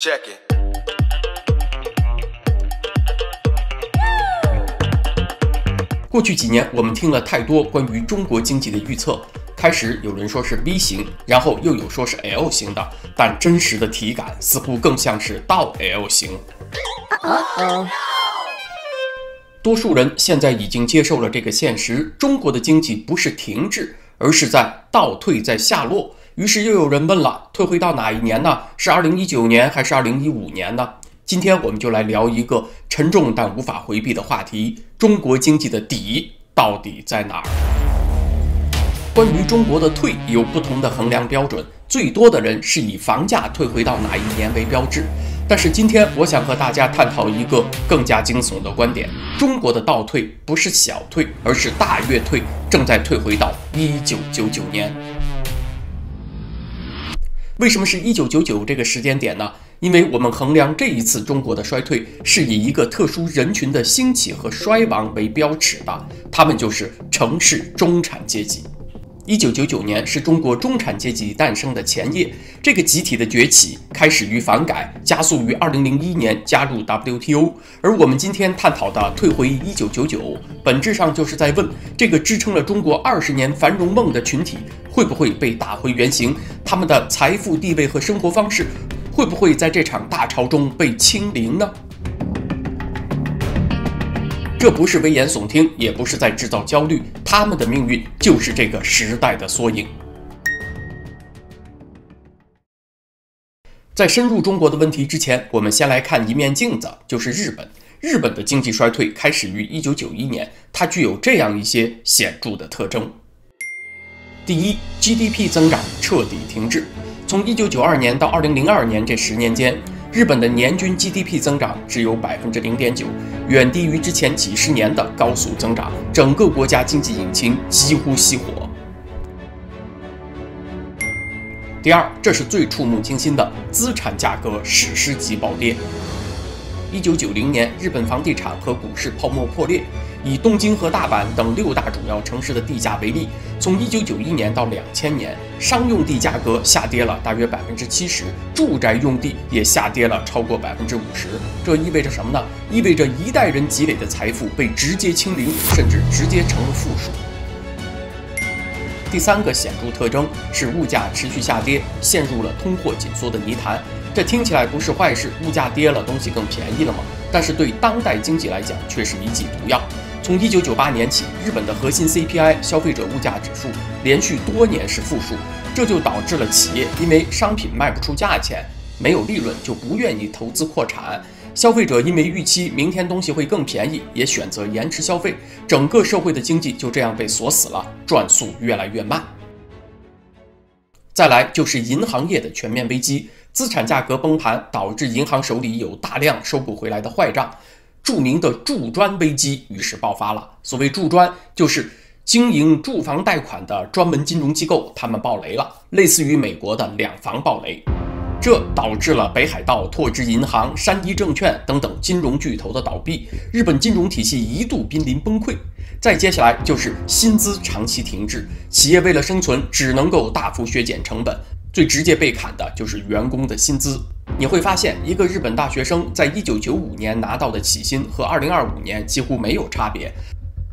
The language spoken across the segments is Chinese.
Check it。过去几年，我们听了太多关于中国经济的预测。开始有人说是 V 型，然后又有说是 L 型的，但真实的体感似乎更像是倒 L 型。多数人现在已经接受了这个现实，中国的经济不是停滞，而是在倒退，在下落。于是又有人问了，退回到哪一年呢？是2019年还是2015年呢？今天我们就来聊一个沉重但无法回避的话题：中国经济的底到底在哪儿？关于中国的退有不同的衡量标准，最多的人是以房价退回到哪一年为标志。但是今天我想和大家探讨一个更加惊悚的观点：中国的倒退不是小退，而是大跃退，正在退回到1999年。为什么是1999这个时间点呢？因为我们衡量这一次中国的衰退是以一个特殊人群的兴起和衰亡为标尺的，他们就是城市中产阶级。1999年是中国中产阶级诞生的前夜，这个集体的崛起开始于房改，加速于2001年加入 WTO。而我们今天探讨的退回1999，本质上就是在问，这个支撑了中国20年繁荣梦的群体，会不会被打回原形？他们的财富地位和生活方式，会不会在这场大潮中被清零呢？这不是危言耸听，也不是在制造焦虑，他们的命运就是这个时代的缩影。在深入中国的问题之前，我们先来看一面镜子，就是日本。日本的经济衰退开始于1991年，它具有这样一些显著的特征。第一， GDP 增长彻底停滞。从1992年到2002年这10年间，日本的年均 GDP 增长只有 0.9%， 远低于之前几十年的高速增长，整个国家经济引擎几乎熄火。第二，这是最触目惊心的，资产价格史诗级暴跌。1990年，日本房地产和股市泡沫破裂。以东京和大阪等6大主要城市的地价为例，从1991年到2000年，商用地价格下跌了大约70%，住宅用地也下跌了超过50%。这意味着什么呢？意味着一代人积累的财富被直接清零，甚至直接成了负数。第三个显著特征是物价持续下跌，陷入了通货紧缩的泥潭。这听起来不是坏事，物价跌了，东西更便宜了吗？但是对当代经济来讲，却是一剂毒药。从1998年起，日本的核心 CPI 消费者物价指数连续多年是负数，这就导致了企业因为商品卖不出价钱，没有利润，就不愿意投资扩产。消费者因为预期明天东西会更便宜，也选择延迟消费，整个社会的经济就这样被锁死了，转速越来越慢。再来就是银行业的全面危机，资产价格崩盘，导致银行手里有大量收不回来的坏账。著名的住专危机于是爆发了。所谓住专，就是经营住房贷款的专门金融机构，他们爆雷了，类似于美国的两房爆雷。这导致了北海道拓殖银行、山一证券等等金融巨头的倒闭，日本金融体系一度濒临崩溃。再接下来就是薪资长期停滞，企业为了生存只能够大幅削减成本，最直接被砍的就是员工的薪资。你会发现，一个日本大学生在1995年拿到的起薪和2025年几乎没有差别。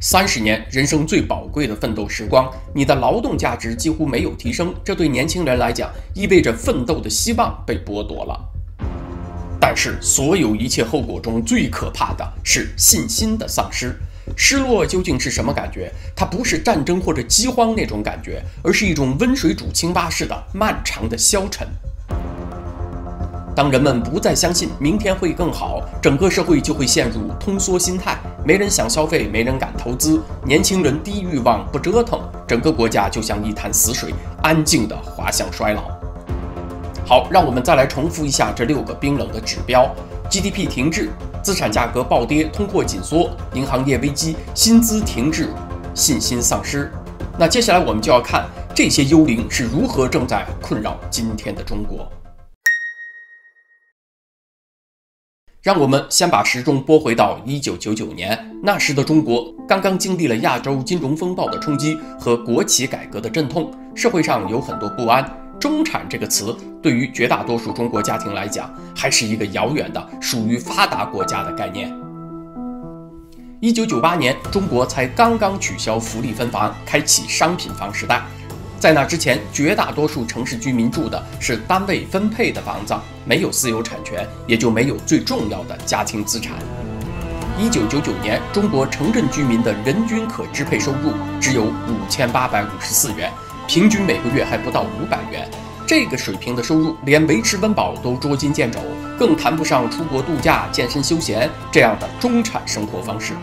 30年人生最宝贵的奋斗时光，你的劳动价值几乎没有提升，这对年轻人来讲意味着奋斗的希望被剥夺了。但是所有一切后果中最可怕的是信心的丧失。失落究竟是什么感觉？它不是战争或者饥荒那种感觉，而是一种温水煮青蛙式的漫长的消沉。当人们不再相信明天会更好，整个社会就会陷入通缩心态，没人想消费，没人敢投资，年轻人低欲望不折腾，整个国家就像一潭死水，安静地滑向衰老。好，让我们再来重复一下这6个冰冷的指标： GDP 停滞，资产价格暴跌，通货紧缩，银行业危机，薪资停滞，信心丧失。那接下来我们就要看这些幽灵是如何正在困扰今天的中国。让我们先把时钟拨回到1999年，那时的中国刚刚经历了亚洲金融风暴的冲击和国企改革的阵痛，社会上有很多不安，中产这个词对于绝大多数中国家庭来讲，还是一个遥远的属于发达国家的概念。1998年，中国才刚刚取消福利分房，开启商品房时代。在那之前，绝大多数城市居民住的是单位分配的房子，没有私有产权，也就没有最重要的家庭资产。1999年，中国城镇居民的人均可支配收入只有5854元，平均每个月还不到500元。这个水平的收入，连维持温饱都捉襟见肘，更谈不上出国度假、健身休闲这样的中产生活方式。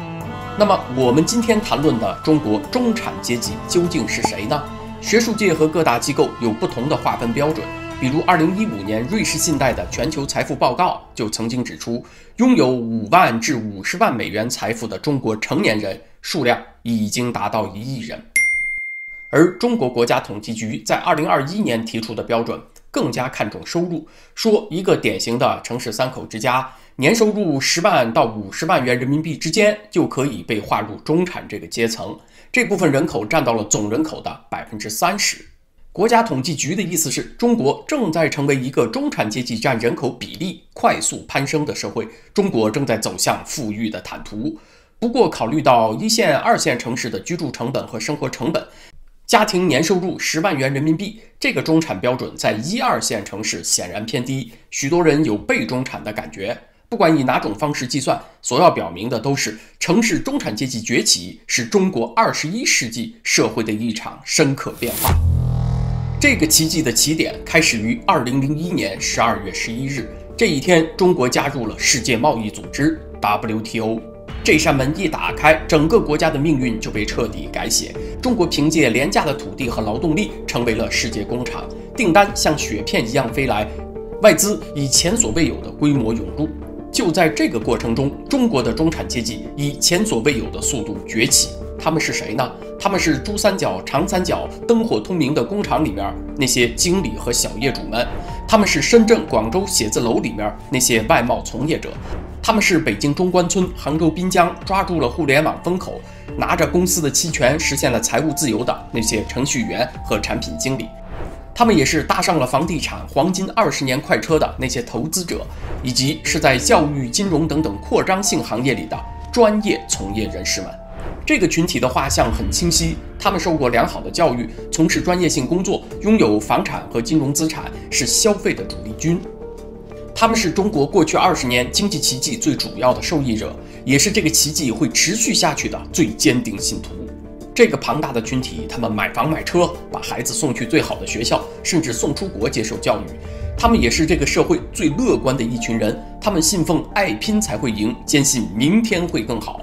那么，我们今天谈论的中国中产阶级究竟是谁呢？学术界和各大机构有不同的划分标准。比如2015年瑞士信贷的全球财富报告就曾经指出，拥有5万至50万美元财富的中国成年人数量已经达到1亿人。而中国国家统计局在2021年提出的标准更加看重收入，说一个典型的城市3口之家，年收入10万到50万元人民币之间就可以被划入中产这个阶层，这部分人口占到了总人口的30%。国家统计局的意思是，中国正在成为一个中产阶级占人口比例快速攀升的社会，中国正在走向富裕的坦途。不过，考虑到1线、2线城市的居住成本和生活成本，家庭年收入10万元人民币，这个中产标准在1、2线城市显然偏低，许多人有被中产的感觉。不管以哪种方式计算，所要表明的都是城市中产阶级崛起是中国21世纪社会的一场深刻变化。这个奇迹的起点开始于2001年12月11日，这一天，中国加入了世界贸易组织 WTO。这扇门一打开，整个国家的命运就被彻底改写。中国凭借廉价的土地和劳动力，成为了世界工厂，订单像雪片一样飞来，外资以前所未有的规模涌入。就在这个过程中，中国的中产阶级以前所未有的速度崛起。他们是谁呢？他们是珠三角、长三角灯火通明的工厂里面那些经理和小业主们，他们是深圳、广州写字楼里面那些外贸从业者，他们是北京中关村、杭州滨江抓住了互联网风口，拿着公司的期权实现了财务自由的那些程序员和产品经理。他们也是搭上了房地产黄金20年快车的那些投资者，以及是在教育、金融等等扩张性行业里的专业从业人士们。这个群体的画像很清晰，他们受过良好的教育，从事专业性工作，拥有房产和金融资产，是消费的主力军。他们是中国过去20年经济奇迹最主要的受益者，也是这个奇迹会持续下去的最坚定信徒。这个庞大的群体，他们买房买车，把孩子送去最好的学校，甚至送出国接受教育。他们也是这个社会最乐观的一群人，他们信奉爱拼才会赢，坚信明天会更好。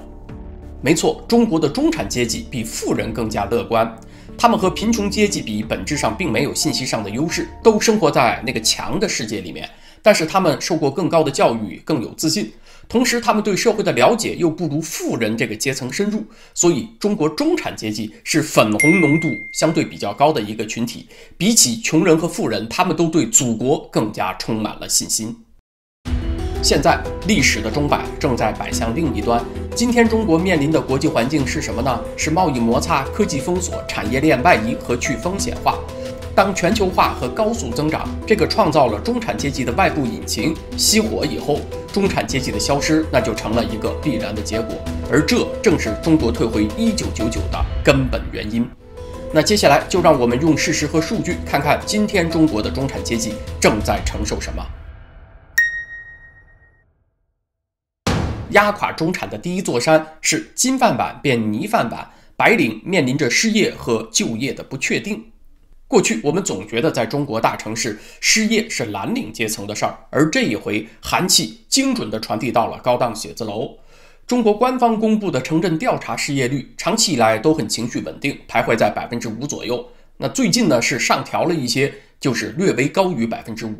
没错，中国的中产阶级比富人更加乐观，他们和贫穷阶级比，本质上并没有信息上的优势，都生活在那个强的世界里面。但是他们受过更高的教育，更有自信，同时他们对社会的了解又不如富人这个阶层深入，所以中国中产阶级是粉红浓度相对比较高的一个群体，比起穷人和富人，他们都对祖国更加充满了信心。现在历史的钟摆正在摆向另一端，今天中国面临的国际环境是什么呢？是贸易摩擦、科技封锁、产业链外移和去风险化。当全球化和高速增长这个创造了中产阶级的外部引擎熄火以后，中产阶级的消失那就成了一个必然的结果，而这正是中国退回1999的根本原因。那接下来就让我们用事实和数据看看今天中国的中产阶级正在承受什么。压垮中产的第一座山是金饭碗变泥饭碗，白领面临着失业和就业的不确定。过去我们总觉得在中国大城市失业是蓝领阶层的事儿，而这一回寒气精准地传递到了高档写字楼。中国官方公布的城镇调查失业率长期以来都很情绪稳定，徘徊在5%左右。那最近呢是上调了一些，就是略微高于5%。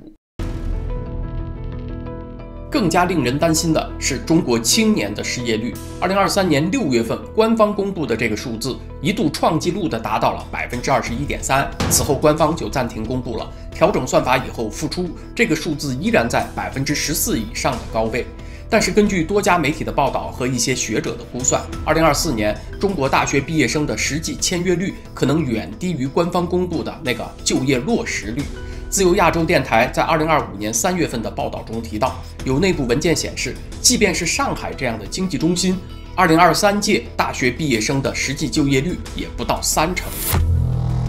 更加令人担心的是中国青年的失业率。2023年6月份官方公布的这个数字一度创纪录的达到了21.3%，此后官方就暂停公布了，调整算法以后复出，这个数字依然在14%以上的高位。但是根据多家媒体的报道和一些学者的估算，2024年中国大学毕业生的实际签约率可能远低于官方公布的那个就业落实率。自由亚洲电台在2025年3月份的报道中提到，有内部文件显示，即便是上海这样的经济中心，2023届大学毕业生的实际就业率也不到30%。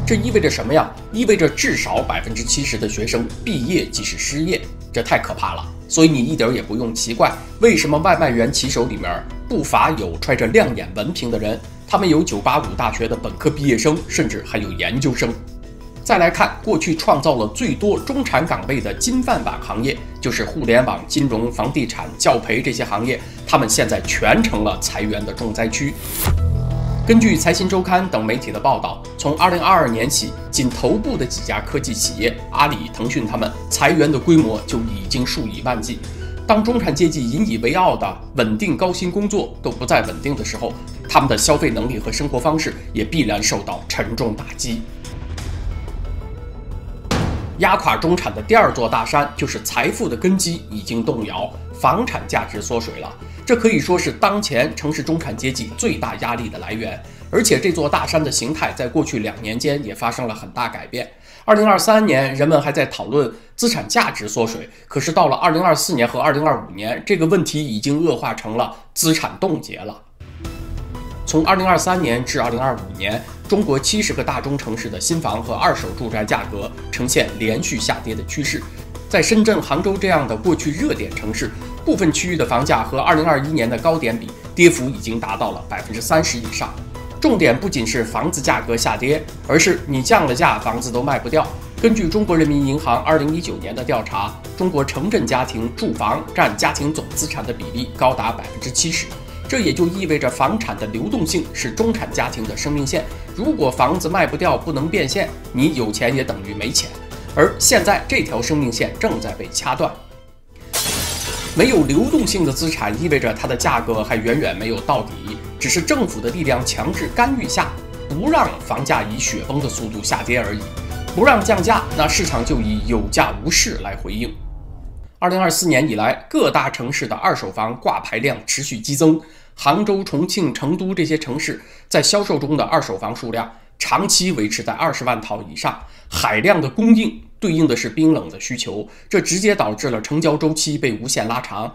这意味着什么呀？意味着至少70%的学生毕业即是失业，这太可怕了。所以你一点也不用奇怪，为什么外卖员骑手里面不乏有揣着亮眼文凭的人，他们有985大学的本科毕业生，甚至还有研究生。再来看过去创造了最多中产岗位的金饭碗行业，就是互联网、金融、房地产、教培这些行业，他们现在全成了裁员的重灾区。根据财新周刊等媒体的报道，从2022年起，仅头部的几家科技企业，阿里、腾讯他们裁员的规模就已经数以万计。当中产阶级引以为傲的稳定高薪工作都不再稳定的时候，他们的消费能力和生活方式也必然受到沉重打击。压垮中产的第二座大山就是财富的根基已经动摇，房产价值缩水了。这可以说是当前城市中产阶级最大压力的来源，而且这座大山的形态在过去2年间也发生了很大改变。2023年，人们还在讨论资产价值缩水，可是到了2024年和2025年，这个问题已经恶化成了资产冻结了。从2023年至2025年，中国70个大中城市的新房和二手住宅价格呈现连续下跌的趋势。在深圳、杭州这样的过去热点城市，部分区域的房价和2021年的高点比，跌幅已经达到了30%以上。重点不仅是房子价格下跌，而是你降了价，房子都卖不掉。根据中国人民银行2019年的调查，中国城镇家庭住房占家庭总资产的比例高达70%。这也就意味着房产的流动性是中产家庭的生命线。如果房子卖不掉，不能变现，你有钱也等于没钱。而现在这条生命线正在被掐断。没有流动性的资产意味着它的价格还远远没有到底，只是政府的力量强制干预下，不让房价以雪崩的速度下跌而已。不让降价，那市场就以有价无市来回应。2024年以来，各大城市的二手房挂牌量持续激增。杭州、重庆、成都这些城市在销售中的二手房数量长期维持在20万套以上，海量的供应对应的是冰冷的需求，这直接导致了成交周期被无限拉长。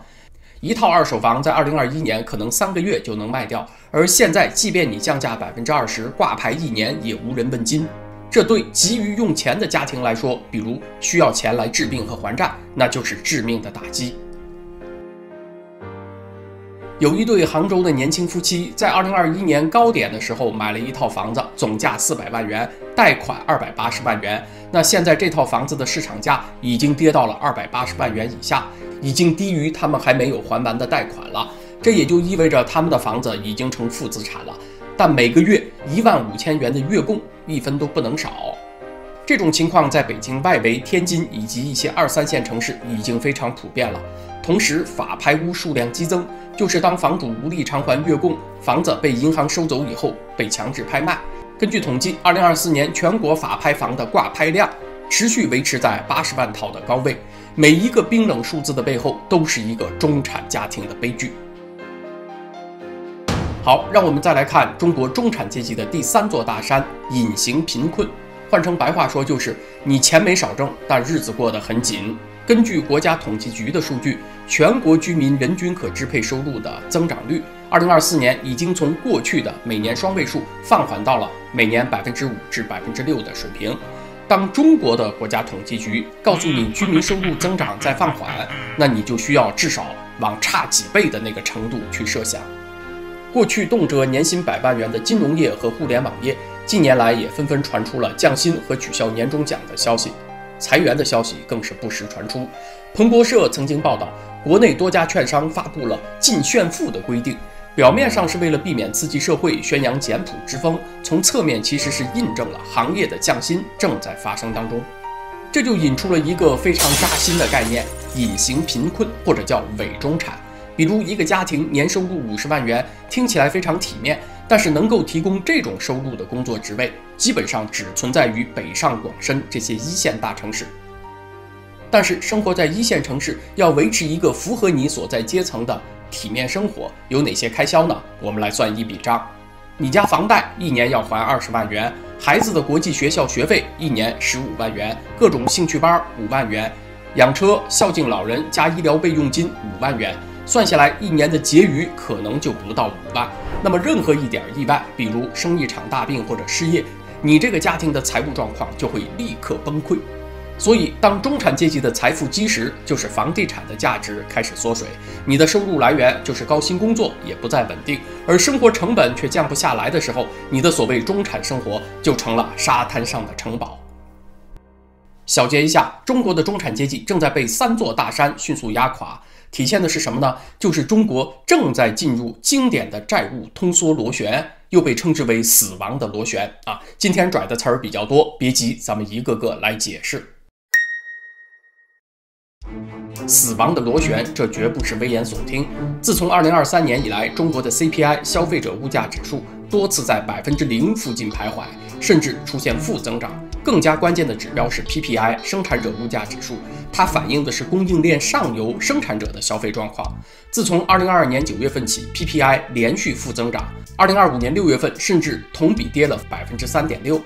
一套二手房在2021年可能3个月就能卖掉，而现在即便你降价20%，挂牌1年也无人问津。这对急于用钱的家庭来说，比如需要钱来治病和还债，那就是致命的打击。有一对杭州的年轻夫妻在2021年高点的时候买了一套房子，总价400万元，贷款280万元。那现在这套房子的市场价已经跌到了280万元以下，已经低于他们还没有还完的贷款了。这也就意味着他们的房子已经成负资产了，但每个月15000元的月供1分都不能少。这种情况在北京外围、天津以及一些2、3线城市已经非常普遍了。同时，法拍屋数量激增，就是当房主无力偿还月供，房子被银行收走以后被强制拍卖。根据统计，2024年全国法拍房的挂拍量持续维持在80万套的高位，每一个冰冷数字的背后都是一个中产家庭的悲剧。好，让我们再来看中国中产阶级的第3座大山——隐形贫困。换成白话说，就是你钱没少挣，但日子过得很紧。根据国家统计局的数据，全国居民人均可支配收入的增长率，2024年已经从过去的每年双位数放缓到了每年5%至6%的水平。当中国的国家统计局告诉你居民收入增长在放缓，那你就需要至少往差几倍的那个程度去设想。过去动辄年薪100万元的金融业和互联网业，近年来也纷纷传出了降薪和取消年终奖的消息，裁员的消息更是不时传出。彭博社曾经报道，国内多家券商发布了禁炫富的规定，表面上是为了避免刺激社会、宣扬简朴之风，从侧面其实是印证了行业的降薪正在发生当中。这就引出了一个非常扎心的概念——隐形贫困，或者叫伪中产。比如一个家庭年收入50万元，听起来非常体面，但是能够提供这种收入的工作职位，基本上只存在于北上广深这些1线大城市。但是生活在1线城市，要维持一个符合你所在阶层的体面生活，有哪些开销呢？我们来算一笔账。你家房贷1年要还20万元，孩子的国际学校学费1年15万元，各种兴趣班5万元，养车、孝敬老人加医疗备用金5万元，算下来1年的结余可能就不到5万。那么任何一点意外，比如生一场大病或者失业，你这个家庭的财务状况就会立刻崩溃。所以，当中产阶级的财富基石就是房地产的价值开始缩水，你的收入来源就是高薪工作也不再稳定，而生活成本却降不下来的时候，你的所谓中产生活就成了沙滩上的城堡。小结一下，中国的中产阶级正在被3座大山迅速压垮，体现的是什么呢？就是中国正在进入经典的债务通缩螺旋，又被称之为死亡的螺旋啊。今天拽的词儿比较多，别急，咱们一个个来解释。死亡的螺旋，这绝不是危言耸听。自从2023年以来，中国的 CPI 消费者物价指数多次在0%附近徘徊，甚至出现负增长。更加关键的指标是 PPI 生产者物价指数，它反映的是供应链上游生产者的消费状况。自从2022年9月份起 ，PPI 连续负增长，2025年6月份甚至同比跌了3.6%。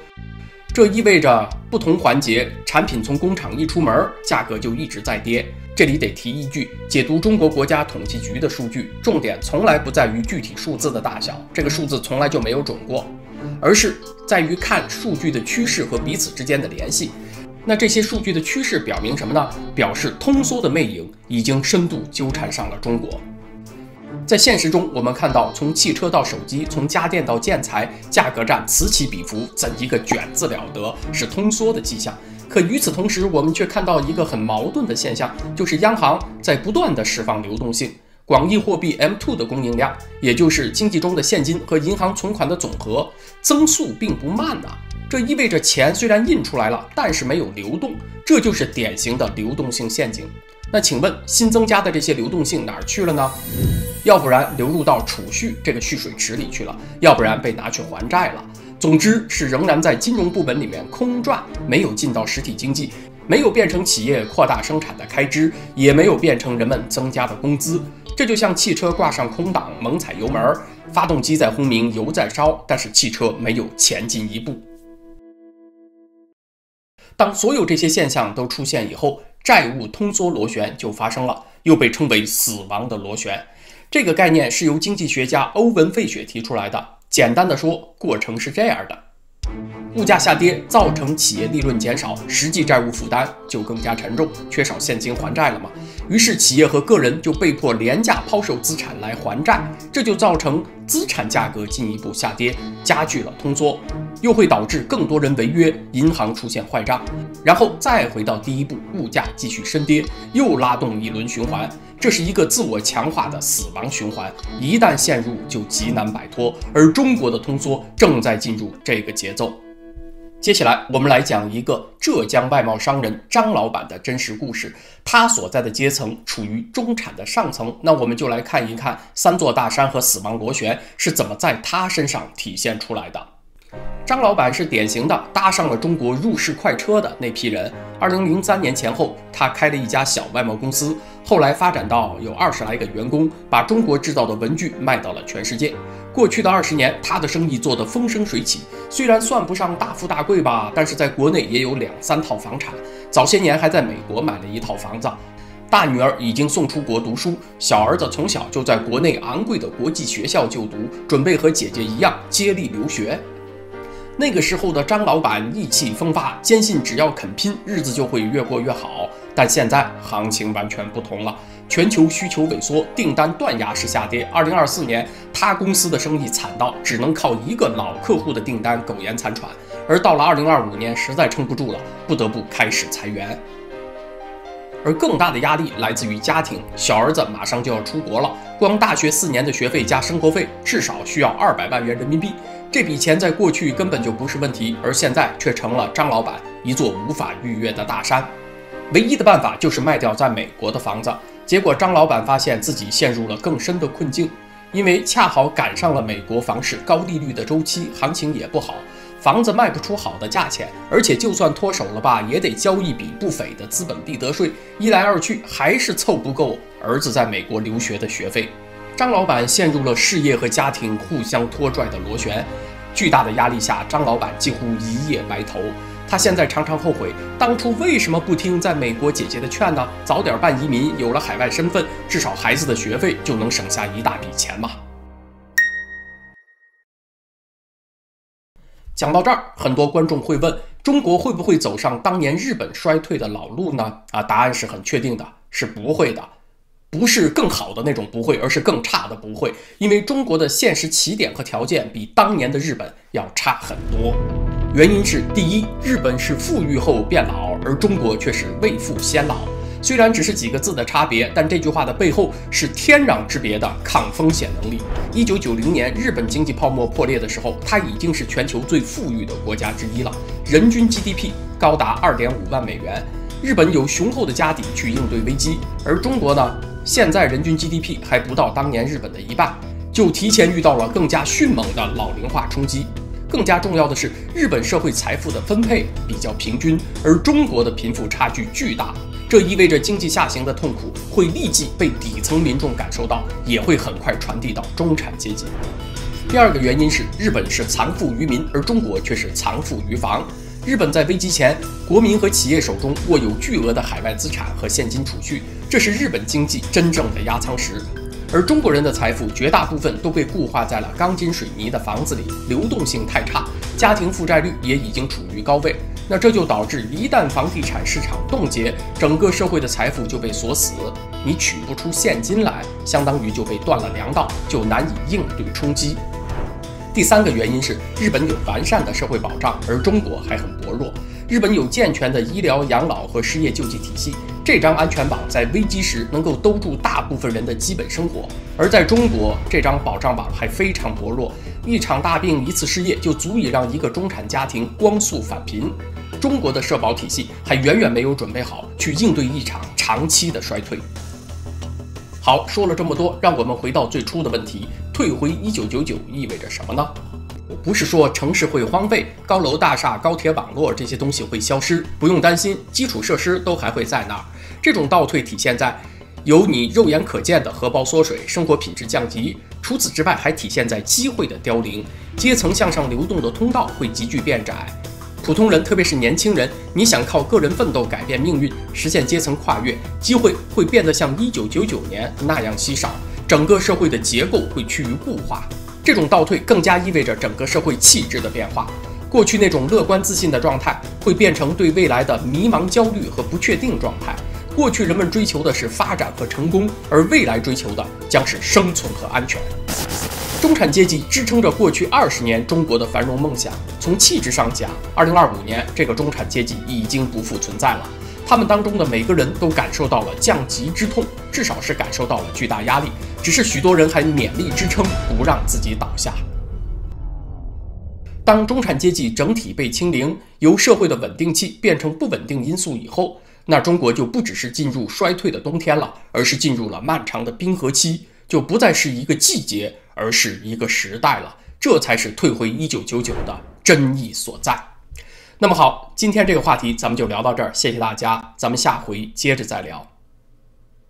这意味着不同环节产品从工厂一出门，价格就一直在跌。这里得提一句，解读中国国家统计局的数据，重点从来不在于具体数字的大小，这个数字从来就没有准过，而是在于看数据的趋势和彼此之间的联系。那这些数据的趋势表明什么呢？表示通缩的魅影已经深度纠缠上了中国。在现实中，我们看到从汽车到手机，从家电到建材，价格战此起彼伏，怎一个卷字了得，是通缩的迹象。可与此同时，我们却看到一个很矛盾的现象，就是央行在不断的释放流动性，广义货币 M2 的供应量，也就是经济中的现金和银行存款的总和，增速并不慢啊。这意味着钱虽然印出来了，但是没有流动，这就是典型的流动性陷阱。那请问，新增加的这些流动性哪儿去了呢？要不然流入到储蓄这个蓄水池里去了，要不然被拿去还债了。总之是仍然在金融部门里面空转，没有进到实体经济，没有变成企业扩大生产的开支，也没有变成人们增加的工资。这就像汽车挂上空挡，猛踩油门，发动机在轰鸣，油在烧，但是汽车没有前进一步。当所有这些现象都出现以后，债务通缩螺旋就发生了，又被称为死亡的螺旋。这个概念是由经济学家欧文·费雪提出来的。简单的说，过程是这样的：物价下跌造成企业利润减少，实际债务负担就更加沉重，缺少现金还债了嘛。于是企业和个人就被迫廉价抛售资产来还债，这就造成资产价格进一步下跌，加剧了通缩，又会导致更多人违约，银行出现坏账，然后再回到第一步，物价继续深跌，又拉动一轮循环。这是一个自我强化的死亡循环，一旦陷入就极难摆脱，而中国的通缩正在进入这个节奏。接下来我们来讲一个浙江外贸商人张老板的真实故事，他所在的阶层处于中产的上层，那我们就来看一看3座大山和死亡螺旋是怎么在他身上体现出来的。张老板是典型的搭上了中国入世快车的那批人。2003年前后，他开了一家小外贸公司，后来发展到有20来个员工，把中国制造的文具卖到了全世界。过去的20年，他的生意做得风生水起，虽然算不上大富大贵吧，但是在国内也有2、3套房产。早些年还在美国买了一套房子。大女儿已经送出国读书，小儿子从小就在国内昂贵的国际学校就读，准备和姐姐一样接力留学。那个时候的张老板意气风发，坚信只要肯拼，日子就会越过越好。但现在行情完全不同了，全球需求萎缩，订单断崖式下跌。2024年，他公司的生意惨到只能靠一个老客户的订单苟延残喘，而到了2025年，实在撑不住了，不得不开始裁员。而更大的压力来自于家庭，小儿子马上就要出国了，光大学4年的学费加生活费至少需要200万元人民币。这笔钱在过去根本就不是问题，而现在却成了张老板一座无法逾越的大山。唯一的办法就是卖掉在美国的房子，结果张老板发现自己陷入了更深的困境，因为恰好赶上了美国房市高利率的周期，行情也不好，房子卖不出好的价钱，而且就算脱手了吧，也得交一笔不菲的资本利得税，一来二去还是凑不够儿子在美国留学的学费。张老板陷入了事业和家庭互相拖拽的螺旋，巨大的压力下，张老板几乎一夜白头。他现在常常后悔，当初为什么不听在美国姐姐的劝呢？早点办移民，有了海外身份，至少孩子的学费就能省下一大笔钱嘛。讲到这儿，很多观众会问，中国会不会走上当年日本衰退的老路呢？答案是很确定的，是不会的。不是更好的那种不会，而是更差的不会，因为中国的现实起点和条件比当年的日本要差很多。原因是，第一，日本是富裕后变老，而中国却是未富先老。虽然只是几个字的差别，但这句话的背后是天壤之别的抗风险能力。1990年日本经济泡沫破裂的时候，它已经是全球最富裕的国家之一了，人均 GDP 高达2.5万美元。日本有雄厚的家底去应对危机，而中国呢，现在人均 GDP 还不到当年日本的一半，就提前遇到了更加迅猛的老龄化冲击。更加重要的是，日本社会财富的分配比较平均，而中国的贫富差距巨大。这意味着经济下行的痛苦会立即被底层民众感受到，也会很快传递到中产阶级。第二个原因是，日本是藏富于民，而中国却是藏富于房。日本在危机前，国民和企业手中握有巨额的海外资产和现金储蓄，这是日本经济真正的压舱石。而中国人的财富绝大部分都被固化在了钢筋水泥的房子里，流动性太差，家庭负债率也已经处于高位。那这就导致一旦房地产市场冻结，整个社会的财富就被锁死，你取不出现金来，相当于就被断了粮道，就难以应对冲击。第三个原因是，日本有完善的社会保障，而中国还很薄弱。日本有健全的医疗、养老和失业救济体系，这张安全网在危机时能够兜住大部分人的基本生活，而在中国，这张保障网还非常薄弱，一场大病、一次失业就足以让一个中产家庭光速返贫。中国的社保体系还远远没有准备好去应对一场长期的衰退。好，说了这么多，让我们回到最初的问题，退回1999意味着什么呢？我不是说城市会荒废，高楼大厦、高铁网络这些东西会消失，不用担心，基础设施都还会在那儿。这种倒退体现在有你肉眼可见的荷包缩水、生活品质降级，除此之外还体现在机会的凋零，阶层向上流动的通道会急剧变窄。普通人，特别是年轻人，你想靠个人奋斗改变命运，实现阶层跨越，机会会变得像1999年那样稀少，整个社会的结构会趋于固化。这种倒退更加意味着整个社会气质的变化，过去那种乐观自信的状态会变成对未来的迷茫、焦虑和不确定状态。过去人们追求的是发展和成功，而未来追求的将是生存和安全。中产阶级支撑着过去20年中国的繁荣梦想。从气质上讲，2025年这个中产阶级已经不复存在了。他们当中的每个人都感受到了降级之痛，至少是感受到了巨大压力。只是许多人还勉力支撑，不让自己倒下。当中产阶级整体被清零，由社会的稳定器变成不稳定因素以后，那中国就不只是进入衰退的冬天了，而是进入了漫长的冰河期，就不再是一个季节，而是一个时代了。这才是退回1999的真意所在。那么好，今天这个话题咱们就聊到这儿，谢谢大家，咱们下回接着再聊。